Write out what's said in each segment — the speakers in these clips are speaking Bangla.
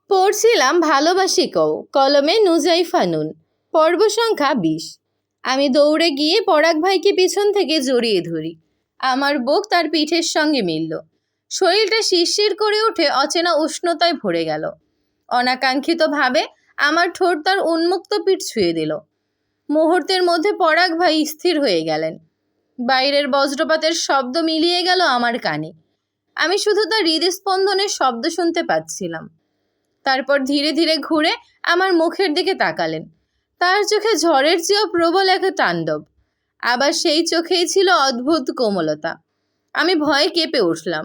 পড়ছিলাম ভালোবাসি কও, কলমে নুজাইফা নুন। পর্ব সংখ্যা 20। আমি দৌড়ে গিয়ে পরাগ ভাইকে পিছন থেকে জড়িয়ে ধরি। আমার বুক তার পিঠের সঙ্গে মিলল। শরীরটা শিরশির করে উঠে অচেনা উষ্ণতায় ভরে গেল। অনাকাঙ্ক্ষিতভাবে আমার ঠোঁট তার উন্মুক্ত পিঠ ছুঁয়ে দিল। মুহূর্তের মধ্যে পরাগ ভাই স্থির হয়ে গেলেন। বাইরের বজ্রপাতের শব্দ মিলিয়ে গেল আমার কানে। আমি শুধু তার হৃদস্পন্দনের শব্দ শুনতে পাচ্ছিলাম। তারপর ধীরে ধীরে ঘুরে আমার মুখের দিকে তাকালেন। তার চোখে ঝড়ের চেয়েও প্রবল এক তাণ্ডব। আবার সেই চোখেই ছিল অদ্ভুত কোমলতা। আমি ভয়ে কেঁপে উঠলাম।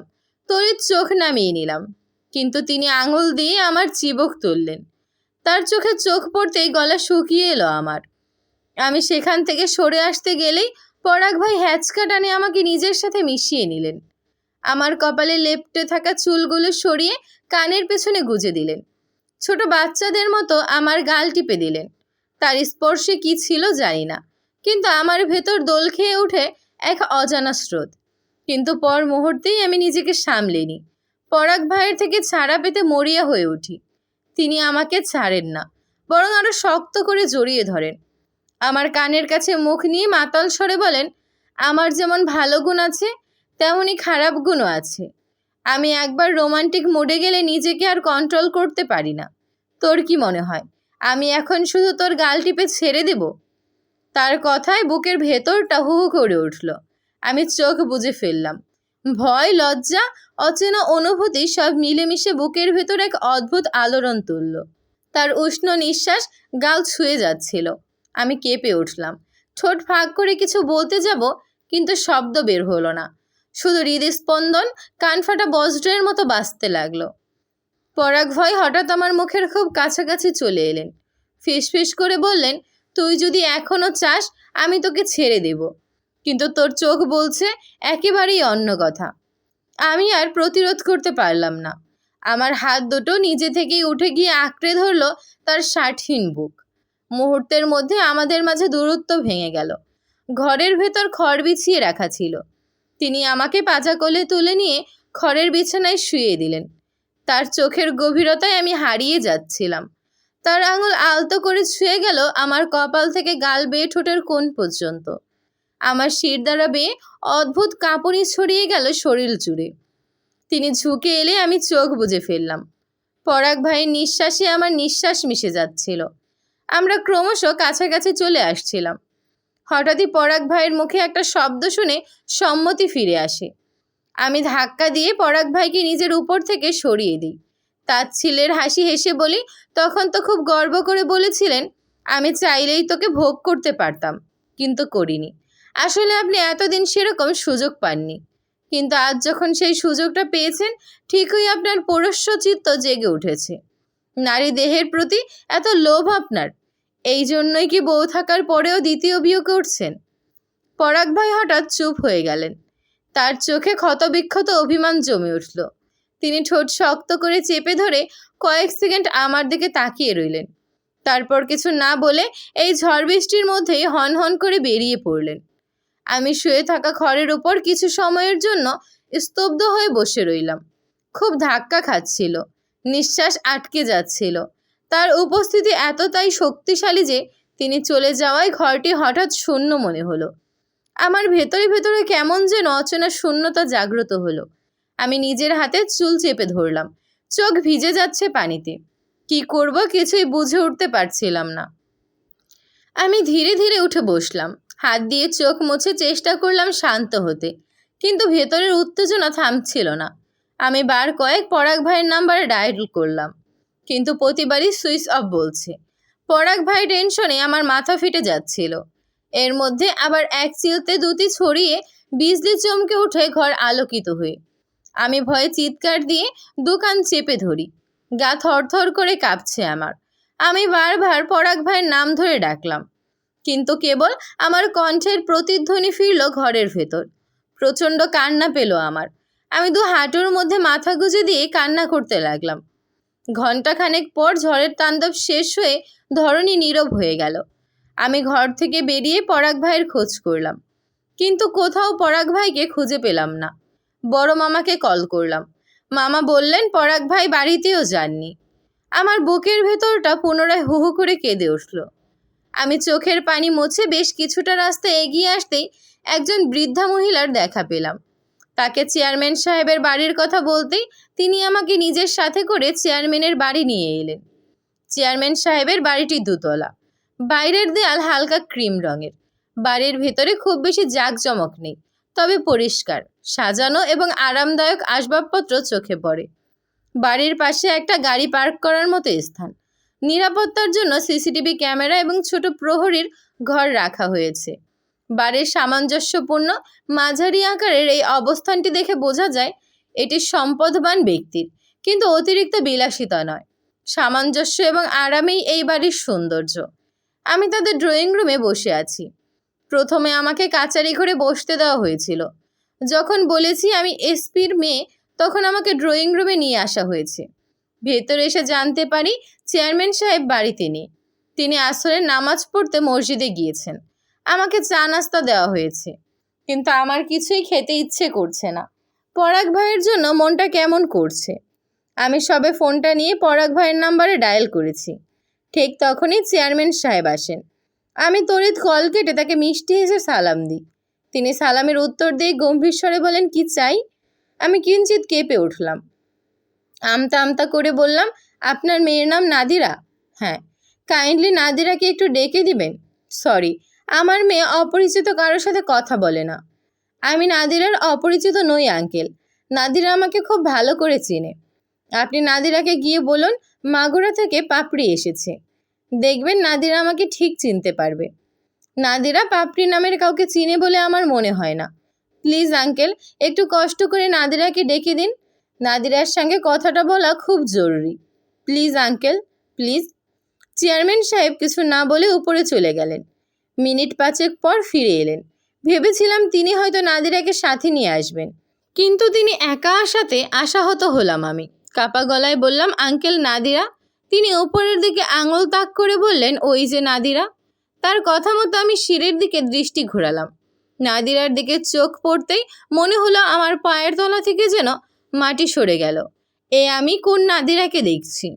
তড়িৎ চোখ নামিয়ে নিলাম, কিন্তু তিনি আঙুল দিয়ে আমার চিবুক তুললেন। তার চোখে চোখ পড়তেই গলা শুকিয়ে এলো আমার। আমি সেখান থেকে সরে আসতে গেলেই পরাগ ভাই হ্যাঁচকা টানে আমাকে নিজের সাথে মিশিয়ে নিলেন। আমার কপালে লেপ্টে থাকা চুলগুলো সরিয়ে কানের পেছনে গুজে দিলেন। ছোট বাচ্চাদের মতো আমার গাল টিপে দিলেন। তার স্পর্শে কি ছিল জানি না, কিন্তু আমার ভেতর দোল খেয়ে ওঠে এক অজানা স্রোত। কিন্তু পর মুহূর্তেই আমি নিজেকে সামলে নিই। পরাগ ভাইয়ের থেকে ছাড়া পেতে মরিয়া হয়ে উঠি। তিনি আমাকে ছাড়েন না, বরং আরো শক্ত করে জড়িয়ে ধরেন। আমার কানের কাছে মুখ নিয়ে মাতাল স্বরে বলেন, আমার যেমন ভালো গুণ আছে তেমনই খারাপ গুণও আছে। আমি একবার রোমান্টিক মোডে গেলে নিজেকে আর কন্ট্রোল করতে পারি না। তোর কি মনে হয় আমি এখন শুধু তোর গাল টিপে ছেড়ে দেব? তার কথায় বুকের ভেতরটা হু হু করে উঠল। আমি চোখ বুজে ফেললাম। ভয়, লজ্জা, অচেনা অনুভূতি সব মিলেমিশে বুকের ভেতর এক অদ্ভুত আলোড়ন তুলল। তার উষ্ণ নিঃশ্বাস গাল ছুঁয়ে যাচ্ছিল। আমি কেঁপে উঠলাম। ঠোঁট ফাঁক করে কিছু বলতে যাব, কিন্তু শব্দ বের হলো না। শুধু হৃদস্পন্দন কানফাটা বজ্রের মতো বাজতে লাগলো। পরাগ ভাই হঠাৎ আমার মুখের খুব কাছাকাছি চলে এলেন। ফিসফিস করে বললেন, তুই যদি এখনো চাস আমি তোকে ছেড়ে দেব, কিন্তু তোর চোখ বলছে একেবারেই অন্য কথা। আমি আর প্রতিরোধ করতে পারলাম না। আমার হাত দুটো নিজে থেকেই উঠে গিয়ে আঁকড়ে ধরল তার শার্টহীন বুক। মুহূর্তের মধ্যে আমাদের মাঝে দূরত্ব ভেঙে গেল। ঘরের ভেতর খড় বিছিয়ে রাখা ছিল। তিনি আমাকে পাজা কোলে তুলে নিয়ে খড়ের বিছানায় শুইয়ে দিলেন। তার চোখের গভীরতায় আমি হারিয়ে যাচ্ছিলাম। তার আঙুল আলতো করে ছুঁয়ে গেল আমার কপাল থেকে গাল বেয়ে ঠোঁটের কোণ পর্যন্ত। আমার শিরদাঁড়া বেয়ে অদ্ভুত কাঁপুনি ছড়িয়ে গেল শরীর জুড়ে। তিনি ঝুঁকে এলে আমি চোখ বুজে ফেললাম। পরাগ ভাইয়ের নিঃশ্বাসে আমার নিঃশ্বাস মিশে যাচ্ছিল। আমরা ক্রমশ কাছাকাছি চলে আসছিলাম। হঠাৎই পরাগ ভাইয়ের মুখে একটা শব্দ শুনে সম্মতি ফিরে আসে। আমি ধাক্কা দিয়ে পরাগ ভাইকে নিজের উপর থেকে সরিয়ে দিই। তাচ্ছিল্যের হাসি হেসে বলি, তখন তো খুব গর্ব করে বলেছিলেন আমি চাইলেই তোকে ভোগ করতে পারতাম, কিন্তু করিনি। আসলে আপনি এতদিন সেরকম সুযোগ পাননি, কিন্তু আজ যখন সেই সুযোগটা পেয়েছেন ঠিকই আপনার পুরুষ চিত্ত জেগে উঠেছে। নারী দেহের প্রতি এত লোভ আপনার, এই জন্যই কি বউ থাকার পরেও দ্বিতীয় বিয়ে করছেন? পরাগ ভাই হঠাৎ চুপ হয়ে গেলেন। তার চোখে ক্ষতবিক্ষত অভিমান জমে উঠল। তিনি ঠোঁট শক্ত করে চেপে ধরে কয়েক সেকেন্ড আমার দিকে তাকিয়ে রইলেন। তারপর কিছু না বলে এই ঝড় বৃষ্টির মধ্যেই হনহন করে বেরিয়ে পড়লেন। আমি শুয়ে থাকা খড়ের উপর কিছু সময়ের জন্য স্তব্ধ হয়ে বসে রইলাম। খুব ধাক্কা খাচ্ছিল, নিঃশ্বাস আটকে যাচ্ছিল। তার উপস্থিতি এতটাই শক্তিশালী যে তিনি চলে যাওয়ায় ঘরটি হঠাৎ শূন্য মনে হলো। আমার ভেতরে ভেতরে কেমন যেন অচেনা শূন্যতা জাগ্রত হলো। আমি নিজের হাতে চুল চেপে ধরলাম। চোখ ভিজে যাচ্ছে পানিতে। কি করব কিছুই বুঝে উঠতে পারছিলাম না। আমি ধীরে ধীরে উঠে বসলাম। হাত দিয়ে চোখ মুছে চেষ্টা করলাম শান্ত হতে, কিন্তু ভেতরের উত্তেজনা থামছিল না। আমি বার কয়েক পরাগ ভাইয়ের নাম্বারে ডায়াল করলাম, কিন্তু প্রতিবারই সুইচ অফ বলছে। পরাগ ভাই টেনশনে আমার মাথা ফেটে যাচ্ছিল। এর মধ্যে আবার এক চিলতে দুটি ছড়িয়ে বিজলি চমকে উঠে ঘর আলোকিত হয়ে। আমি ভয়ে চিৎকার দিয়ে দোকান চেপে ধরি। গা থরথর করে কাঁপছে আমার। আমি বারবার পরাগ ভাইয়ের নাম ধরে ডাকলাম, কিন্তু কেবল আমার কণ্ঠের প্রতিধ্বনি ফিরল ঘরের ভেতর। প্রচণ্ড কান্না পেল আমার। আমি দু হাঁটুর মধ্যে মাথা গুঁজে দিয়ে কান্না করতে লাগলাম। ঘণ্টাখানেক পর ঝড়ের তাণ্ডব শেষ হয়ে ধরণী নীরব হয়ে গেল। আমি ঘর থেকে বেরিয়ে পরাগ ভাইয়ের খোঁজ করলাম, কিন্তু কোথাও পরাগ ভাইকে খুঁজে পেলাম না। বড় মামাকে কল করলাম। মামা বললেন পরাগ ভাই বাড়িতেও যাননি। আমার বুকের ভেতরটা পুনরায় হু হু করে কেঁদে উঠল। আমি চোখের পানি মুছে বেশ কিছুটা রাস্তা এগিয়ে আসতেই একজন বৃদ্ধা মহিলার দেখা পেলাম। তাকে চেয়ারম্যান সাহেবের বাড়ির কথা বলতেই তিনি আমাকে নিজের সাথে করে চেয়ারম্যানের বাড়ি নিয়ে এলেন। চেয়ারম্যান সাহেবের বাড়িটি দুতলা। বাইরের দেয়াল হালকা ক্রিম রঙের। বাড়ির ভেতরে খুব বেশি জাঁকজমক নেই, তবে পরিষ্কার, সাজানো এবং আরামদায়ক আসবাবপত্র চোখে পড়ে। বাড়ির পাশে একটা গাড়ি পার্ক করার মতো স্থান। নিরাপত্তার জন্য সিসিটিভি ক্যামেরা এবং ছোট প্রহরীর ঘর রাখা হয়েছে। বাড়ির সামঞ্জস্যপূর্ণ মাঝারি আকারের এই অবস্থানটি দেখে বোঝা যায় এটি সম্পদবান ব্যক্তির, কিন্তু অতিরিক্ত বিলাসিতা নয়। সামঞ্জস্য এবং আরামেই এই বাড়ির সৌন্দর্য। আমি তাদের ড্রয়িং রুমে বসে আছি। প্রথমে আমাকে কাচারি ঘরে বসতে দেওয়া হয়েছিল। যখন বলেছি আমি এসপির মেয়ে, তখন আমাকে ড্রয়িং রুমে নিয়ে আসা হয়েছে। ভেতরে এসে জানতে পারি চেয়ারম্যান সাহেব বাড়িতে নেই। তিনি আসরের নামাজ পড়তে মসজিদে গিয়েছেন। আমাকে চা নাস্তা দেওয়া হয়েছে, কিন্তু আমার কিছুই খেতে ইচ্ছে করছে না। পরাগ ভাইয়ের জন্য মনটা কেমন করছে। আমি সবে ফোনটা নিয়ে পরাগ ভাইয়ের নাম্বারে ডায়াল করেছি। ঠিক তখনই চেয়ারম্যান সাহেব আসেন। আমি তড়িৎ কল কেটে তাকে মিষ্টি হেসে সালাম দিই। তিনি সালামের উত্তর দিয়ে গম্ভীর স্বরে বলেন, কি চাই? আমি কিঞ্চিত কেঁপে উঠলাম। আমতা আমতা করে বললাম, আপনার মেয়ের নাম নাদিরা? হ্যাঁ। কাইন্ডলি নাদিরাকে একটু ডেকে দিবেন। সরি, আমার মেয়ে অপরিচিত কারোর সাথে কথা বলে না। আমি নাদিরার অপরিচিত নই আঙ্কেল। নাদিরা আমাকে খুব ভালো করে চেনে। আপনি নাদিরাকে গিয়ে বলুন মাগুরা থেকে পাপড়ি এসেছে। দেখবেন নাদিরা আমাকে ঠিক চিনতে পারবে। নাদিরা পাপড়ি নামের কাউকে চিনে বলে আমার মনে হয় না। প্লিজ আঙ্কেল, একটু কষ্ট করে নাদিরাকে ডেকে দিন। নাদিরার সঙ্গে কথাটা বলা খুব জরুরি। Please uncle, please. চেয়ারম্যান সাহেব কিছু না বলে উপরে চলে গেলেন। মিনিট 5 পর ফিরে এলেন। ভেবেছিলাম তিনি হয়তো নাদিরাকে সাথে নিয়ে আসবেন, কিন্তু তিনি একা আসাতে আশাহত হলাম আমি। কাপা গলায় বললাম, আঙ্কেল নাদিরা? তিনি উপরের দিকে আঙুল তাক করে বললেন, ওই যে নাদিরা। তার কথা মতো আমি শিরের দিকে দৃষ্টি ঘোরালাম। নাদিরার দিকে চোখ পড়তেই মনে হলো আমার পায়ের তলা থেকে যেন মাটি সরে গেল। আমি কোন নাদিরাকে দেখছি?